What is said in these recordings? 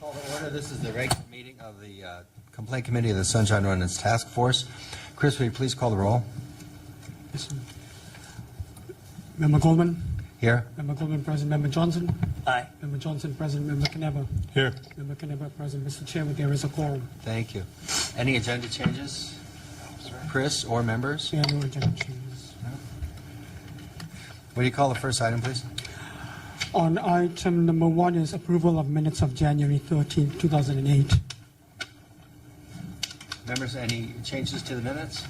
Call to order. This is the regular meeting of the Complaint Committee of the Sunshine Ordinance Task Force. Chris, will you please call the roll? Yes, sir. Member Goldman? Here. Member Goldman present. Member Johnson? Aye. Member Johnson present. Member Knebber? Here. Member Knebber present. Mr. Chairman, there is a quorum. Thank you. Any agenda changes? Chris or members? Yeah, no agenda changes. Will you call the first item, please? On item number 1 is approval of minutes of January 13, 2008. Members, any changes to the minutes?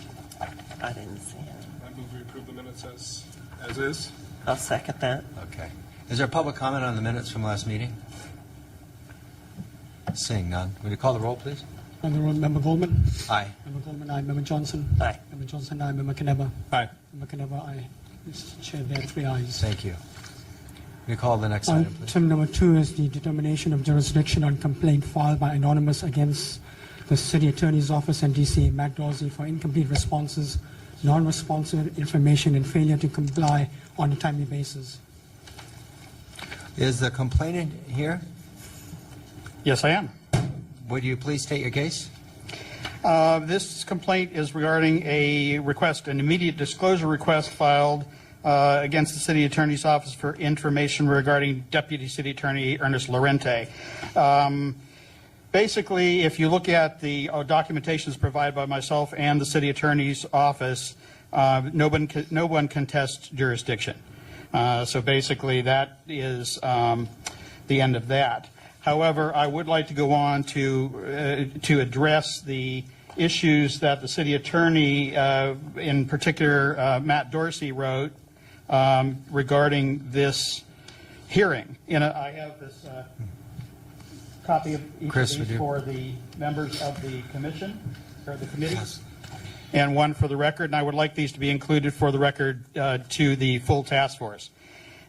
I didn't see it. I move we approve the minutes as is. I'll second that. Okay. Is there public comment on the minutes from last meeting? Seeing none. Will you call the roll, please? On the roll, Member Goldman? Aye. Member Goldman, aye. Member Johnson? Aye. Member Johnson, aye. Member Knebber? Aye. Member Knebber, aye. Mr. Chair, there are 3 ayes. Thank you. Will you call the next item, please? Item number 2 is the determination of jurisdiction on complaint filed by Anonymous against the City Attorney's Office and DCA Matt Dorsey for incomplete responses, non-responsive information, and failure to comply on a timely basis. Is the complainant here? Yes, I am. Would you please state your case? This complaint is regarding a request, an immediate disclosure request filed against the City Attorney's Office for information regarding Deputy City Attorney Ernest Lorente. Basically, if you look at the documentations provided by myself and the City Attorney's Office, no one contests jurisdiction. So basically, that is the end of that. However, I would like to go on to address the issues that the City Attorney, in particular Matt Dorsey, wrote regarding this hearing. I have this copy of each Chris, of these for the members of the commission, or the committee, and one for the record, and I would like these to be included for the record to the full task force.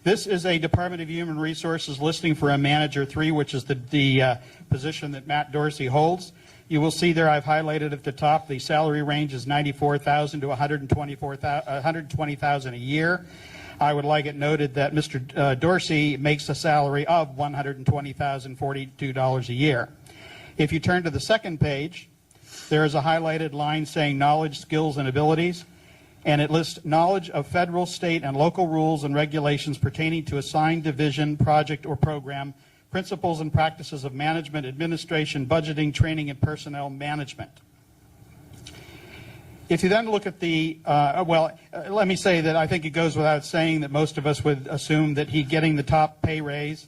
This is a Department of Human Resources listing for a Manager 3, which is the position that Matt Dorsey holds. You will see there I've highlighted at the top the salary range is $94,000 to $120,000 a year. I would like it noted that Mr. Dorsey makes a salary of $120,042 a year. If you turn to the second page, there is a highlighted line saying knowledge, skills, and abilities, and it lists knowledge of federal, state, and local rules and regulations pertaining to assigned division, project, or program, principles and practices of management, administration, budgeting, training, and personnel management. If you then look at the, let me say that I think it goes without saying that most of us would assume that he's getting the top pay rate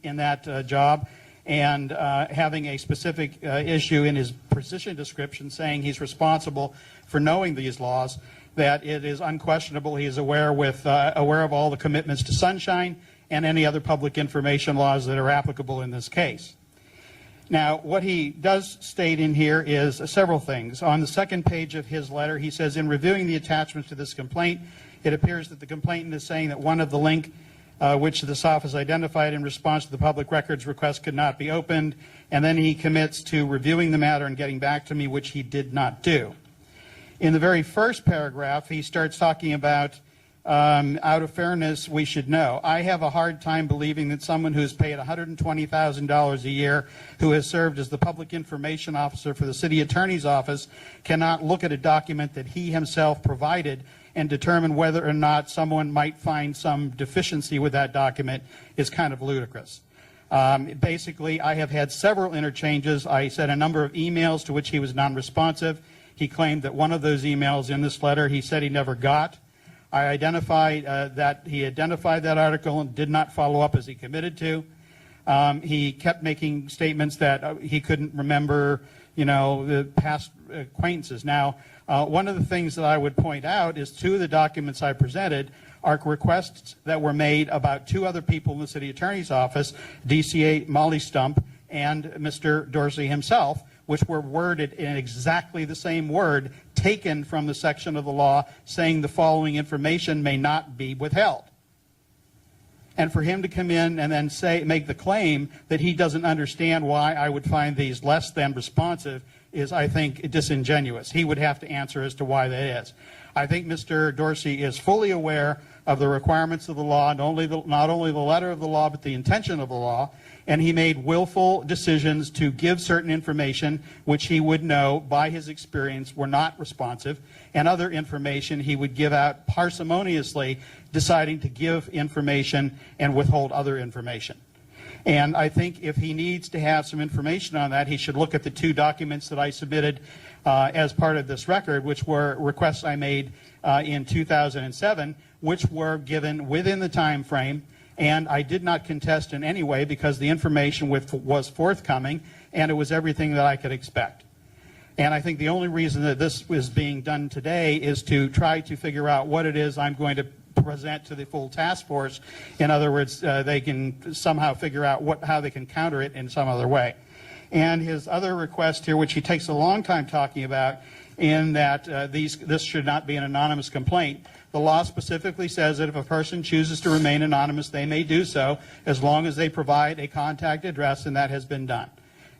in that job, and having a specific issue in his position description saying he's responsible for knowing these laws, that it is unquestionable he is aware of all the commitments to sunshine and any other public information laws that are applicable in this case. Now, what he does state in here is several things. On the second page of his letter, he says, in reviewing the attachments to this complaint, it appears that the complainant is saying that one of the link which this office identified in response to the public records request could not be opened, and then he commits to reviewing the matter and getting back to me, which he did not do. In the very first paragraph, he starts talking about, out of fairness, we should know. I have a hard time believing that someone who is paid $120,000 a year, who has served as the public information officer for the City Attorney's Office, cannot look at a document that he himself provided and determine whether or not someone might find some deficiency with that document is kind of ludicrous. Basically, I have had several interchanges. I sent a number of emails to which he was non-responsive. He claimed that one of those emails in this letter he said he never got. I identified that he identified that article and did not follow up as he committed to. He kept making statements that he couldn't remember, the past acquaintances. Now, one of the things that I would point out is 2 of the documents I presented are requests that were made about 2 other people in the City Attorney's Office, DCA Molly Stump and Mr. Dorsey himself, which were worded in exactly the same word taken from the section of the law saying the following information may not be withheld. And for him to come in and then make the claim that he doesn't understand why I would find these less than responsive is, I think, disingenuous. He would have to answer as to why that is. I think Mr. Dorsey is fully aware of the requirements of the law, not only the letter of the law, but the intention of the law. And he made willful decisions to give certain information which he would know by his experience were not responsive, and other information he would give out parsimoniously, deciding to give information and withhold other information. And I think if he needs to have some information on that, he should look at the 2 documents that I submitted as part of this record, which were requests I made in 2007, which were given within the time frame. And I did not contest in any way because the information was forthcoming and it was everything that I could expect. And I think the only reason that this is being done today is to try to figure out what it is I'm going to present to the full task force. In other words, they can somehow figure out how they can counter it in some other way. And his other request here, which he takes a long time talking about, in that this should not be an anonymous complaint. The law specifically says that if a person chooses to remain anonymous, they may do so as long as they provide a contact address, and that has been done.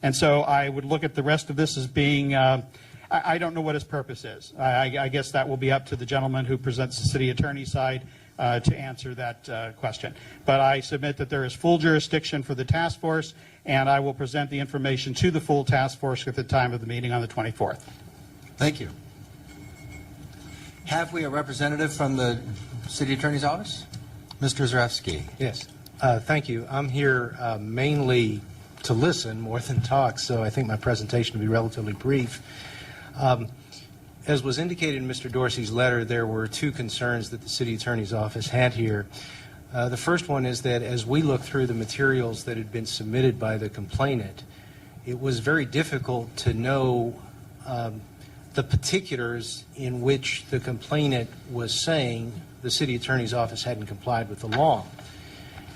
And so I would look at the rest of this as being, I don't know what his purpose is. I guess that will be up to the gentleman who presents the city attorney's side to answer that question. But I submit that there is full jurisdiction for the task force, and I will present the information to the full task force at the time of the meeting on the 24th. Thank you. Have we a representative from the city attorney's office? Mr. Zarefsky. Yes, thank you. I'm here mainly to listen more than talk, so I think my presentation will be relatively brief. As was indicated in Mr. Dorsey's letter, there were 2 concerns that the city attorney's office had here. The first one is that as we look through the materials that had been submitted by the complainant, it was very difficult to know the particulars in which the complainant was saying the city attorney's office hadn't complied with the law.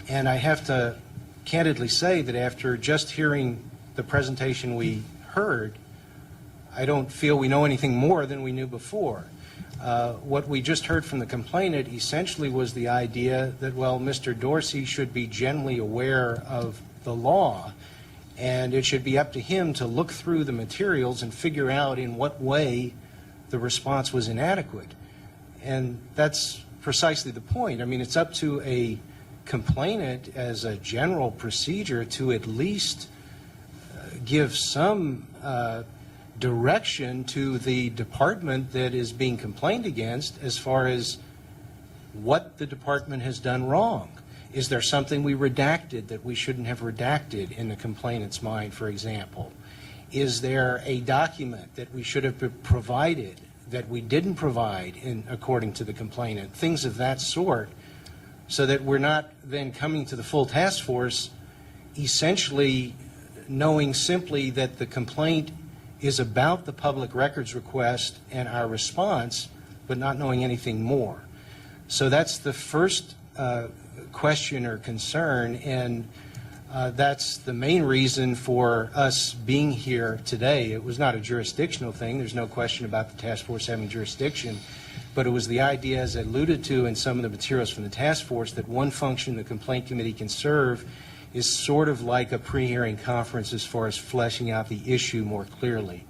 And I have to candidly say that after just hearing the presentation we heard, I don't feel we know anything more than we knew before. What we just heard from the complainant essentially was the idea that, well, Mr. Dorsey should be generally aware of the law, and it should be up to him to look through the materials and figure out in what way the response was inadequate. And that's precisely the point. I mean, it's up to a complainant as a general procedure to at least give some direction to the department that is being complained against as far as what the department has done wrong. Is there something we redacted that we shouldn't have redacted in the complainant's mind, for example? Is there a document that we should have provided that we didn't provide according to the complainant? Things of that sort, so that we're not then coming to the full task force essentially knowing simply that the complaint is about the public records request and our response, but not knowing anything more. So that's the first question or concern, and that's the main reason for us being here today. It was not a jurisdictional thing. There's no question about the task force having jurisdiction, but it was the idea, as alluded to in some of the materials from the task force, that one function the complaint committee can serve is sort of like a pre-hearing conference as far as fleshing out the issue more clearly.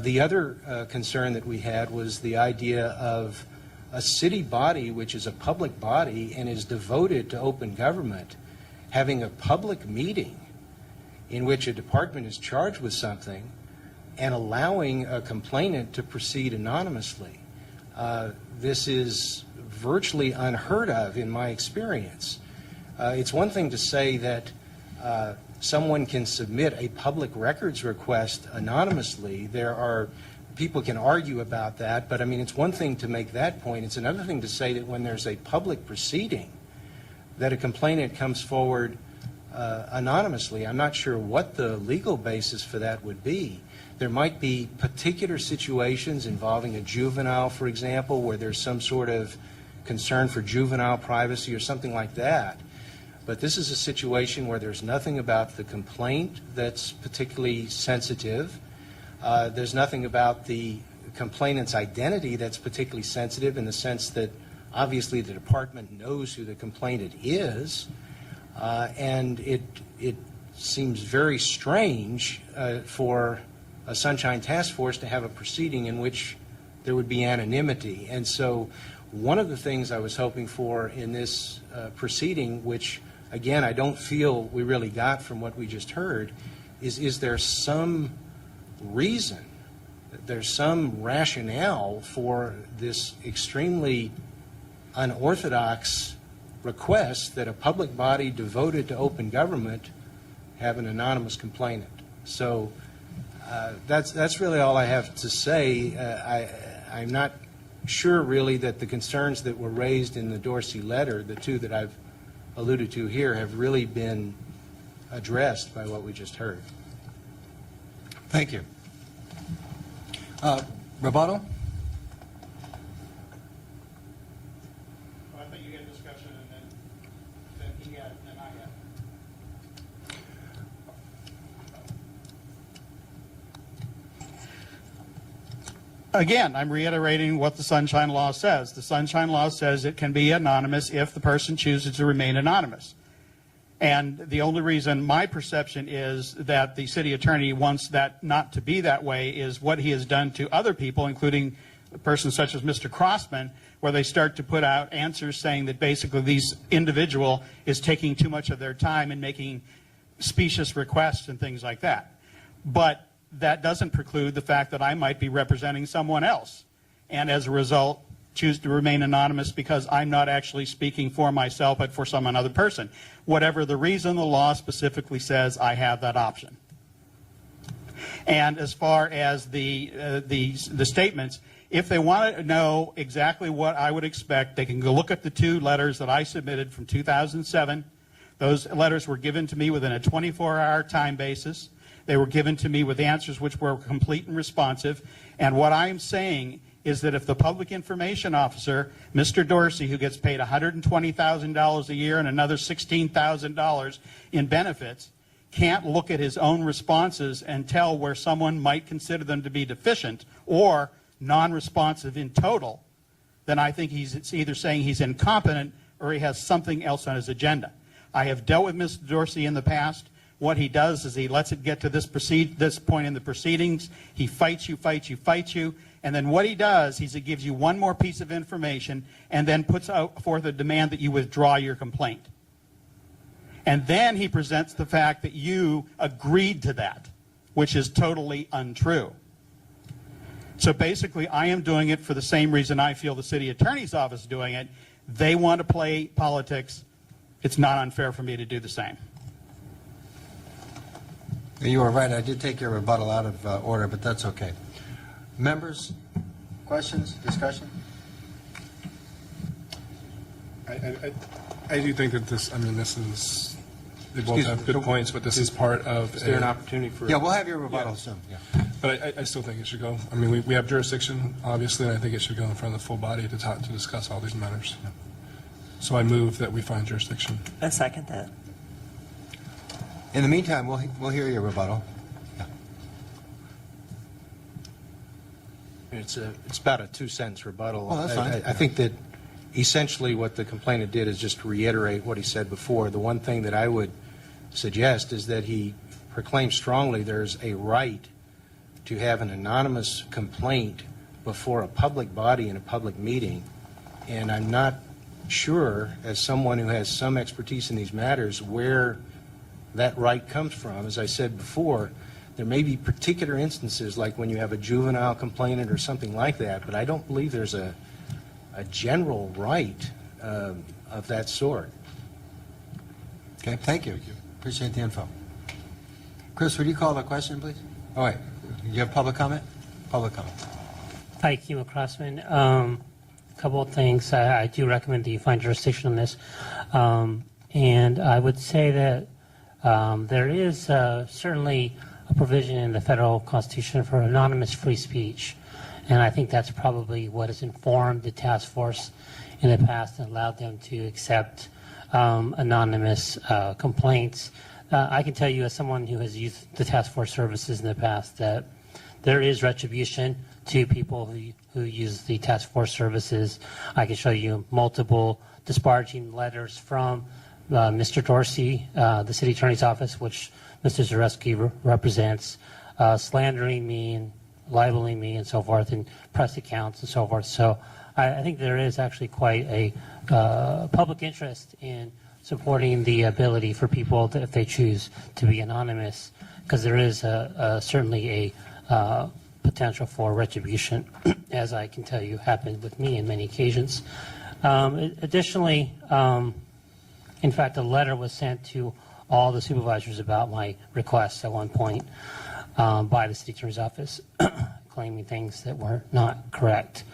The other concern that we had was the idea of a city body, which is a public body and is devoted to open government, having a public meeting in which a department is charged with something and allowing a complainant to proceed anonymously. This is virtually unheard of in my experience. It's one thing to say that someone can submit a public records request anonymously. People can argue about that, but I mean, it's one thing to make that point. It's another thing to say that when there's a public proceeding, that a complainant comes forward anonymously. I'm not sure what the legal basis for that would be. There might be particular situations involving a juvenile, for example, where there's some sort of concern for juvenile privacy or something like that. But this is a situation where there's nothing about the complaint that's particularly sensitive. There's nothing about the complainant's identity that's particularly sensitive, in the sense that obviously the department knows who the complainant is, and it seems very strange for a Sunshine Task Force to have a proceeding in which there would be anonymity. And so One of the things I was hoping for in this proceeding, which, again, I don't feel we really got from what we just heard, is there some reason, there's some rationale for this extremely unorthodox request that a public body devoted to open government have an anonymous complainant. So that's really all I have to say. I'm not sure really that the concerns that were raised in the Dorsey letter, the two that I've alluded to here, have really been addressed by what we just heard. Thank you. Rebuttal? I think you get discussion and then he had, and I had. Again, I'm reiterating what the Sunshine Law says. The Sunshine Law says it can be anonymous if the person chooses to remain anonymous. And the only reason my perception is that the city attorney wants that not to be that way is what he has done to other people, including persons such as Mr. Crossman, where they start to put out answers saying that basically this individual is taking too much of their time and making specious requests and things like that. But that doesn't preclude the fact that I might be representing someone else, and as a result choose to remain anonymous because I'm not actually speaking for myself but for some other person. Whatever the reason, the law specifically says I have that option. And as far as the statements, if they want to know exactly what I would expect, they can go look at the two letters that I submitted from 2007. Those letters were given to me within a 24-hour time basis. They were given to me with answers which were complete and responsive. And what I'm saying is that if the public information officer, Mr. Dorsey, who gets paid $120,000 a year and another $16,000 in benefits, can't look at his own responses and tell where someone might consider them to be deficient or non-responsive in total, then I think it's either saying he's incompetent or he has something else on his agenda. I have dealt with Mr. Dorsey in the past. What he does is he lets it get to this point in the proceedings. He fights you, and then what he does is he gives you one more piece of information and then puts out forth a demand that you withdraw your complaint. And then he presents the fact that you agreed to that, which is totally untrue. So basically, I am doing it for the same reason I feel the city attorney's office is doing it. They want to play politics. It's not unfair for me to do the same. You were right. I did take your rebuttal out of order, but that's okay. Members, questions, discussion? I do think that this, I mean, this is, they both Excuse have me. good points, but this is part of. Is there an opportunity for... Yeah, we'll have your rebuttal Yeah. soon. Yeah. But I still think it should go. I mean, we have jurisdiction, obviously, and I think it should go in front of the full body to talk, to discuss all these matters. So I move that we find jurisdiction. I second that. In the meantime, we'll hear your rebuttal. Yeah. It's about a 2-sentence rebuttal. Oh, that's fine. I think that essentially what the complainant did is just reiterate what he said before. The one thing that I would suggest is that he proclaims strongly there's a right to have an anonymous complaint before a public body in a public meeting. And I'm not sure, as someone who has some expertise in these matters, where that right comes from. As I said before, there may be particular instances like when you have a juvenile complainant or something like that, but I don't believe there's a general right of that sort. Okay, thank you. Appreciate the info. Chris, would you call the question, please? Oh, wait. You have public comment? Public comment. Hi, Kimo Crossman. A couple of things. I do recommend that you find jurisdiction on this. And I would say that there is certainly a provision in the federal constitution for anonymous free speech. And I think that's probably what has informed the task force in the past and allowed them to accept anonymous complaints. I can tell you, as someone who has used the task force services in the past, that there is retribution to people who use the task force services. I can show you multiple disparaging letters from Mr. Dorsey, the city attorney's office, which Mr. Zareski represents, slandering me and libeling me and so forth, and press accounts and so forth. So I think there is actually quite a public interest in supporting the ability for people, to, if they choose, to be anonymous, because there is certainly a potential for retribution, as I can tell you happened with me in many occasions. Additionally, in fact, a letter was sent to all the supervisors about my requests at one point by the city attorney's office, claiming things that were not correct.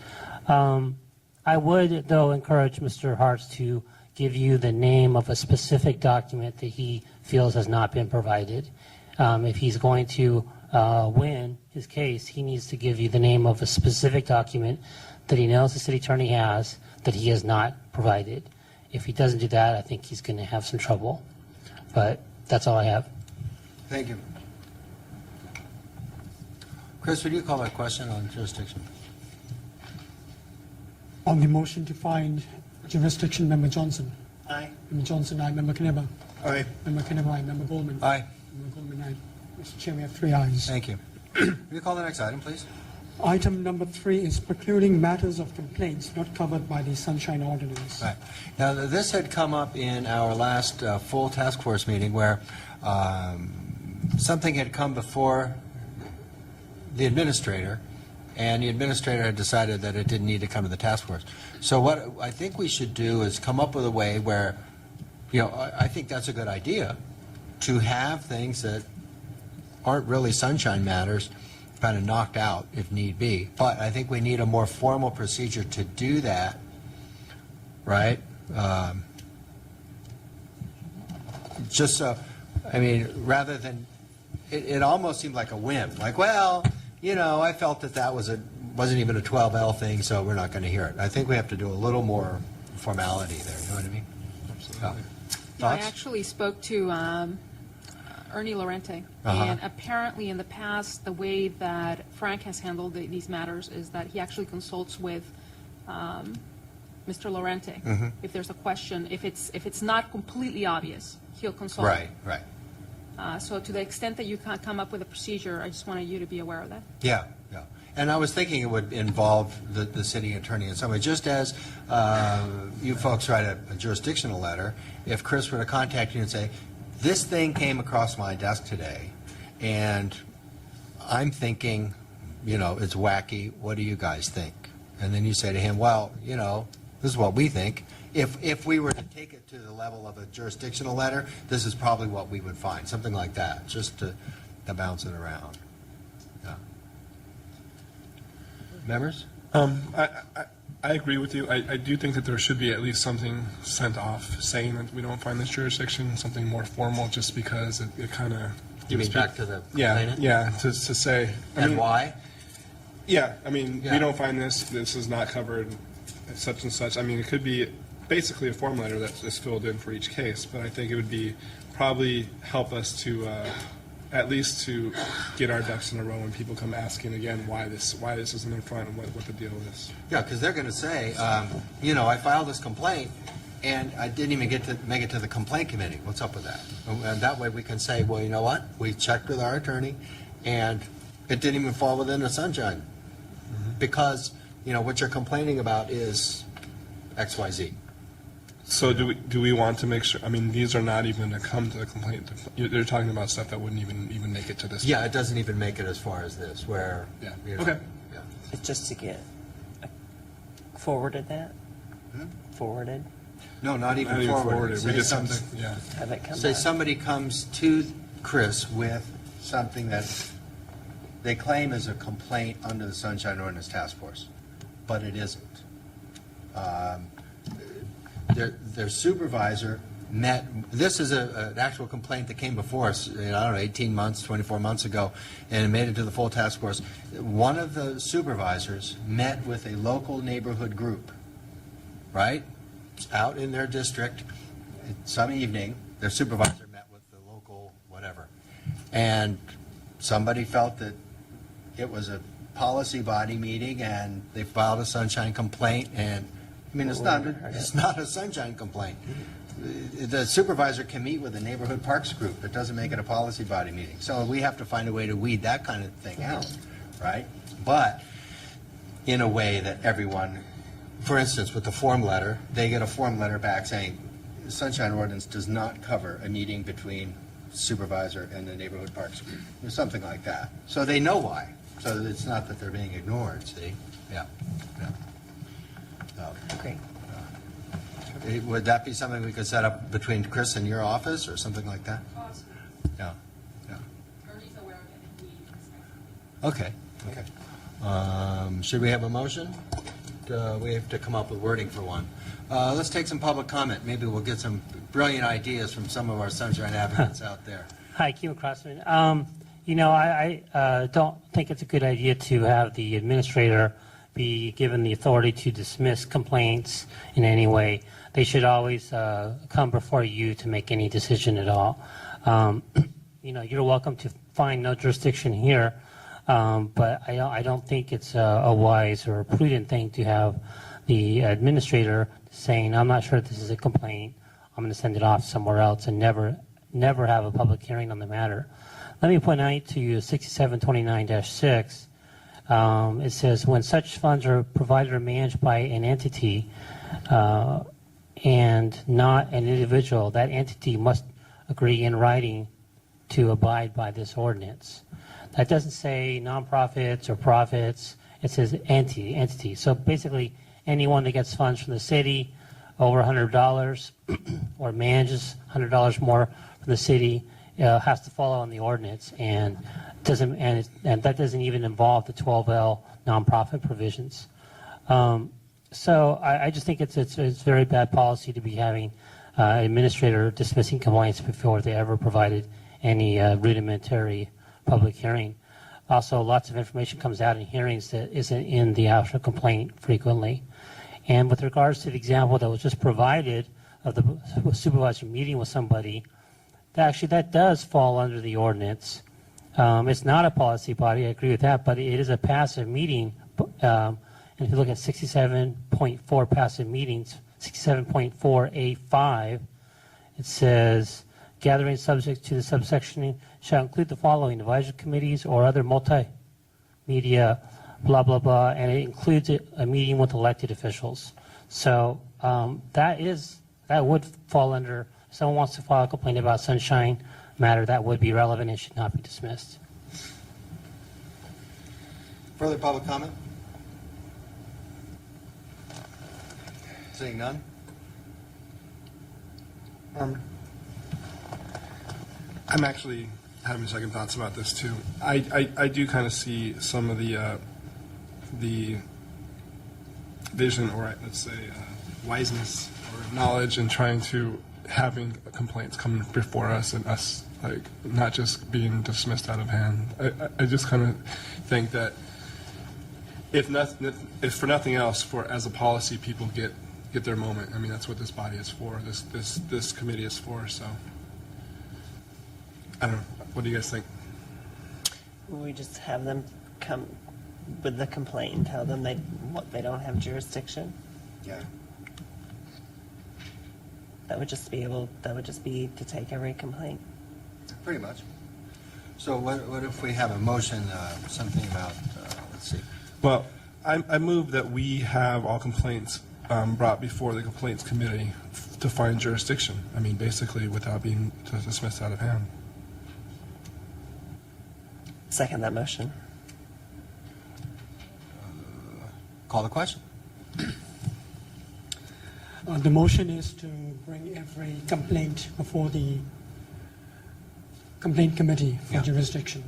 I would, though, encourage Mr. Hartz to give you the name of a specific document that he feels has not been provided. If he's going to win his case, he needs to give you the name of a specific document that he knows the city attorney has that he has not provided. If he doesn't do that, I think he's going to have some trouble. But that's all I have. Thank you. Chris, would you call that question on jurisdiction? On the motion to find jurisdiction, Member Johnson. Aye. Member Johnson, aye. Member Knipper. Aye. Member Knipper, aye. Member Goldman. Aye. Member Goldman, aye. Mr. Chair, we have 3 ayes. Thank you. Will you call the next item, please? Item number 3 is precluding matters of complaints not covered by the Sunshine Ordinance. Right. Now, this had come up in our last full task force meeting where something had come before the administrator, and the administrator had decided that it didn't need to come to the task force. So what I think we should do is come up with a way where, you know, I think that's a good idea, to have things that aren't really sunshine matters kind of knocked out if need be. But I think we need a more formal procedure to do that, right? Just so, I mean, rather than, it almost seemed like a whim, like, well, you know, I felt that wasn't even a 12L thing, so we're not going to hear it. I think we have to do a little more formality there, you know what I mean? Absolutely. No, I Thoughts? actually spoke to Ernie Lorente, and apparently in the past, the way that Frank has handled these matters is that he actually consults with Mr. Lorente. If there's a question, if it's not completely obvious, he'll consult. Right, right. So to the extent that you can't come up with a procedure, I just wanted you to be aware of that. Yeah, yeah. And I was thinking it would involve the city attorney in some way. Just as you folks write a jurisdictional letter, if Chris were to contact you and say, this thing came across my desk today, and I'm thinking, you know, it's wacky, what do you guys think? And then you say to him, well, you know, this is what we think. If we were to take it to the level of a jurisdictional letter, this is probably what we would find, something like that, just to bounce it around. Yeah. Members? I agree with you. I do think that there should be at least something sent off saying that we don't find this jurisdiction, something more formal, just because it kind of You mean back to the yeah, complainant? yeah, to say. And why? Yeah, I mean, Yeah. we don't find this is not covered, such and such. I mean, it could be basically a form letter that is filled in for each case, but I think it would be probably help us to at least to get our ducks in a row when people come asking again why this isn't in front and what the deal is. Yeah, because they're going to say, you know, I filed this complaint, and I didn't even get to make it to the complaint committee. What's up with that? And that way we can say, well, you know what? We checked with our attorney, and it didn't even fall within the sunshine. Because, you know, what you're complaining about is X, Y, Z. So do we want to make sure? I mean, these are not even to come to the complaint. They're talking about stuff that wouldn't even make it to this. Yeah, it doesn't even make it as far as this, where, Yeah. you know, Okay. yeah. It's just to get forwarded that? Forwarded? No, not even Not even forwarded. forwarded. We Say just have something- to, yeah. Have it come Say back? somebody comes to Chris with something that they claim is a complaint under the Sunshine Ordinance Task Force, but it isn't. Their supervisor met, this is an actual complaint that came before us, I don't know, 18 months, 24 months ago, and it made it to the full task force. One of the supervisors met with a local neighborhood group, right? Out in their district, some evening, their supervisor met with the local whatever. And somebody felt that it was a policy body meeting, and they filed a sunshine complaint, and, I mean, it's not a sunshine complaint. The supervisor can meet with the neighborhood parks group. It doesn't make it a policy body meeting. So we have to find a way to weed that kind of thing out, right? But in a way that everyone for instance, with the form letter, they get a form letter back saying, the Sunshine Ordinance does not cover a meeting between supervisor and the neighborhood parks group, or something like that. So they know why. So it's not that they're being ignored, see? Yeah, yeah. Great. Would that be something we could set up between Chris and your office, or something like that? Yeah, yeah. Ernie's aware of it, and he Okay, okay. Should we have a motion? We have to come up with wording for one. Let's take some public comment. Maybe we'll get some brilliant ideas from some of our sunshine advocates out there. Hi, Kimo Crossman. I don't think it's a good idea to have the administrator be given the authority to dismiss complaints in any way. They should always come before you to make any decision at all. You're welcome to find no jurisdiction here, but I don't think it's a wise or prudent thing to have the administrator saying, I'm not sure if this is a complaint, I'm going to send it off somewhere else, and never have a public hearing on the matter. Let me point out to you 6729-6. It says, when such funds are provided or managed by an entity and not an individual, that entity must agree in writing to abide by this ordinance. That doesn't say nonprofits or profits. It says entity. So basically, anyone that gets funds from the city over $100 or manages $100 more from the city has to follow on the ordinance, and that doesn't even involve the 12L nonprofit provisions. So I just think it's very bad policy to be having an administrator dismissing complaints before they ever provided any rudimentary public hearing. Also, lots of information comes out in hearings that isn't in the actual complaint frequently. And with regards to the example that was just provided of the supervisor meeting with somebody, that does fall under the ordinance. It's not a policy body, I agree with that, but it is a passive meeting. And if you look at 67.4 passive meetings, 67.4A5, it says, gathering subject to the subsection shall include the following: advisory committees or other multimedia, blah, blah, blah, and it includes a meeting with elected officials. So that would fall under, if someone wants to file a complaint about sunshine matter, that would be relevant and should not be dismissed. Further public comment? Seeing none? I'm actually having second thoughts about this too. I do kind of see some of the vision, or let's say wiseness or knowledge in trying to having complaints come before us, and us like not just being dismissed out of hand. I just kind of think that if for nothing else, as a policy, people get their moment. I mean, that's what this body is for. This committee is for. So I don't know. What do you guys think? We just have them come with the complaint and tell them they don't have jurisdiction. Yeah. That would just be to take every complaint. Pretty much. So what if we have a motion, something about, let's see. Well, I move that we have all complaints brought before the complaints committee to find jurisdiction. I mean, basically, without being dismissed out of hand. Second that motion. Call the question. The motion is to bring every complaint before the complaint committee for jurisdiction.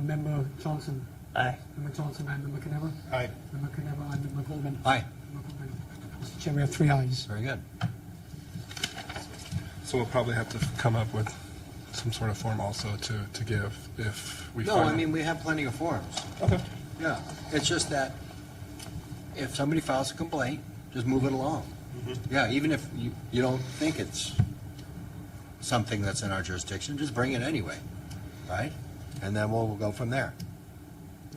Member Johnson. Aye. Member Johnson, aye. Member Knaber. Aye. Member Knaber, aye. Member Goldman. Aye. Member Goldman. Mr. Chair, we have 3 ayes. Very good. So we'll probably have to come up with some sort of form also to give if we No, find. I mean, we have plenty of forms. Okay. Yeah, it's just that if somebody files a complaint, just move it along. Yeah, even if you don't think it's something that's in our jurisdiction, just bring it anyway, right? And then we'll go from there.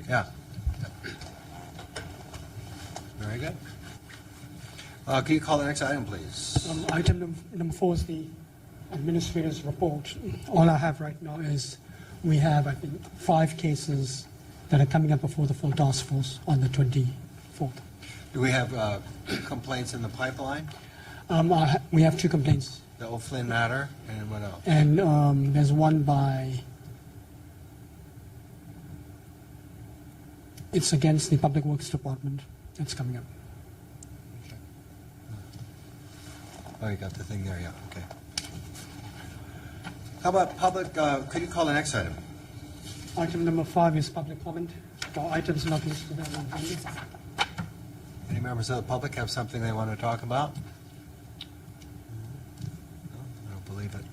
Yeah. Very good. Can you call the next item, please? Item number 4 is the administrator's report. All I have right now is we have, I think, 5 cases that are coming up before the full task force on the 24th. Do we have complaints in the pipeline? We have 2 complaints, The O'Flynn matter, and what else? and there's one it's against the Public Works Department. It's coming up. Oh, you got the thing there, yeah, okay. How about public, could you call the next item? Item number 5 is public comment. Or items not listed on the agenda. Any members of the public have something they want to talk about? No, I don't believe it.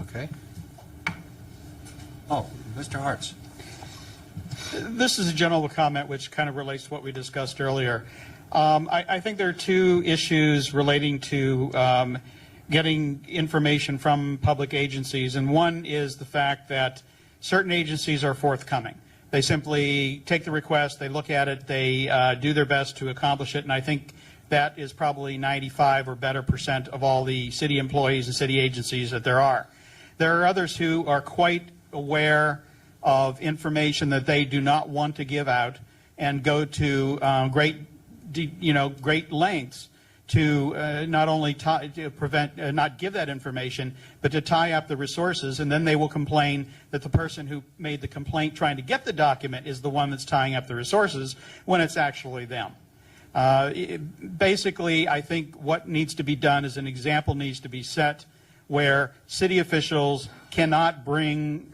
Okay. Oh, Mr. Hartz. This is a general comment which kind of relates to what we discussed earlier. I think there are 2 issues relating to getting information from public agencies, and one is the fact that certain agencies are forthcoming. They simply take the request, they look at it, they do their best to accomplish it, and I think that is probably 95 or better % of all the city employees and city agencies that there are. There are others who are quite aware of information that they do not want to give out and go to great lengths to not only not give that information, but to tie up the resources, and then they will complain that the person who made the complaint trying to get the document is the one that's tying up the resources when it's actually them. Basically, I think what needs to be done is an example needs to be set where city officials cannot bring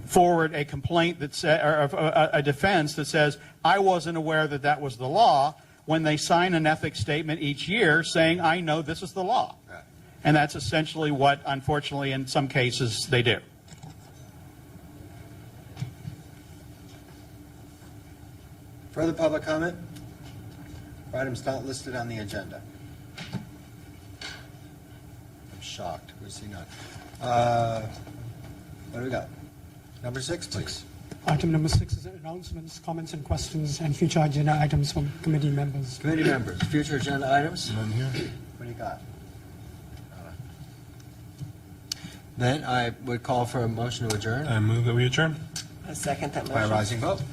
forward a complaint that or a defense that says, I wasn't aware that that was the law, when they sign an ethics statement each year saying, I know this is the law. Right. And that's essentially what, unfortunately, in some cases, they do. Further public comment? For items not listed on the agenda. I'm shocked. We see none. What do we got? Number 6, please. Item number 6 is announcements, comments, and questions, and future agenda items from committee members. Committee members, future agenda items? None here. What do you got? Then I would call for a motion to adjourn I move that we adjourn. I second that by a motion. rising vote.